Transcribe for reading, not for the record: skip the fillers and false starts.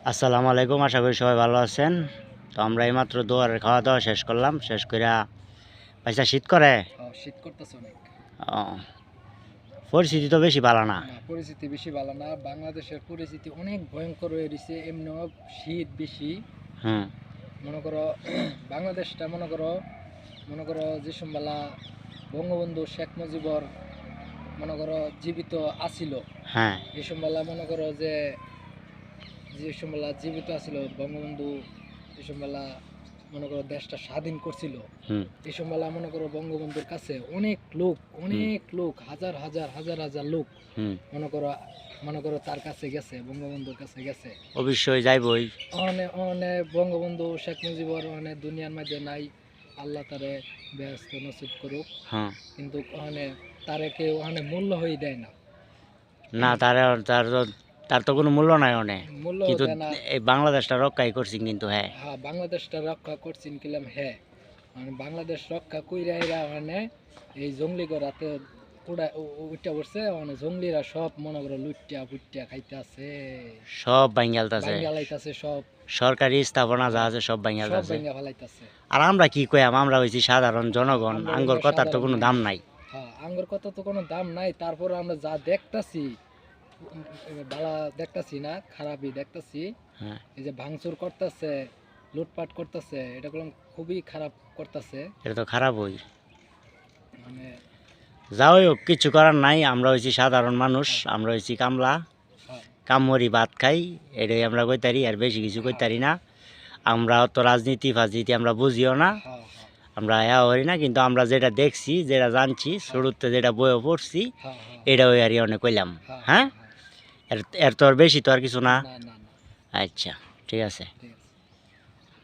আসসালামু আলাইকুম, আশা করি সবাই ভালো আছেন। তো আমরা এইমাত্র দুয়ারের খাওয়া দাওয়া শেষ করলাম, শেষ কইরা পয়সা শীত করে। শীত করতেছে অনেক। ও, পরিস্থিতি তো বেশি ভালো না। না, পরিস্থিতি বেশি ভালো না। বাংলাদেশের পরিস্থিতি অনেক ভয়ঙ্কর হয়ে রয়েছে। এমনিও শীত বেশি। হুম। মনে করো বাংলাদেশটা মনে করো যে সম্বালা বঙ্গবন্ধু শেখ মুজিবর মনে করো জীবিত আছিল। হ্যাঁ। এই সম্বালা মনে করো যে সম্বালা জীবিত আছিল বঙ্গবন্ধু, এই সম্বালা মনে করো দেশটা স্বাধীন করছিল। হুম। এই সময়বেলা মনে করো বঙ্গবন্ধুর কাছে অনেক লোক হাজার হাজার লোক হুম। মনে করো তার কাছে গেছে, বঙ্গবন্ধুর কাছে গেছে। অবশ্যই যাইবই। অনেক বঙ্গবন্ধু শেখ মুজিবর অনেক দুনিয়ার মধ্যে নাই, আল্লাহ তারে ব্যস্ত নসিব করুক। হ্যাঁ। কিন্তু তারে কেউ মূল্য হয়ে দেয় না। না, তার তার তো- তার তো কোনো মূল্য নাই অনেক। মূল্য কিন্তু দেয় না। এই বাংলাদেশটা রক্ষাই করছি কিন্তু। হ্যাঁ। হ্যাঁ, বাংলাদেশটা রক্ষা করছেন কিলাম। হ্যাঁ, বাংলাদেশ রক্ষা কইরা এরা এই জঙ্গলি করাতে উঠা পড়ছে। জঙ্গলিরা সব মনে করো লুটিয়া ফুটিয়া খাইতে আছে, সব বাঙ্গালতাছে, বাঙ্গালাইতাছে সব, সরকারি স্থাপনা যা আছে সব সব বাঙ্গালতাছে। বাঙ্গা ফেলাইতাছে। আর আমরা কি কইয়াম, আমরা হইছি সাধারণ জনগণ, আমরা আঙ্গর হইলো কথার তো সাধারণ কোনো দাম মানুষ। নাই। হ্যাঁ, আঙ্গুর কথা তো কোনো দাম নাই। তারপর আমরা যা দেখতাছি, বালা দেখতাছি না, খারাপই দেখতাছি। হ্যাঁ। এই যে ভাঙচুর করতেছে, লুটপাট করতেছে, এটা করলাম খুবই খারাপ করতেছে। এটা তো খারাপ হই। মানে যাই হোক, কিছু করার নাই। আমরা হইছি সাধারণ মানুষ, আমরা হইছি কামলা, হ্যাঁ, কামড়ি ভাত খাই, এটাই আমরা কইতারি, আর বেশি কিছু কইতারি না। আমরা অত রাজনীতি ফাজনীতি আমরা বুঝিও না, হ্যাঁ, হ্যাঁ, আমরা করি না। কিন্তু আমরা যেটা দেখছি, যেটা জানছি, শুরুতে যেটা বইয়ে পড়ছি, হ্যাঁ, হ্যাঁ, এটা ওই আর অনেক কইলাম। হ্যাঁ, হ্যাঁ। হ্যাঁ, এর এর তো আর বেশি তো আর কিছু না। না, না, না, আচ্ছা, ঠিক আছে। ঠিক আছে।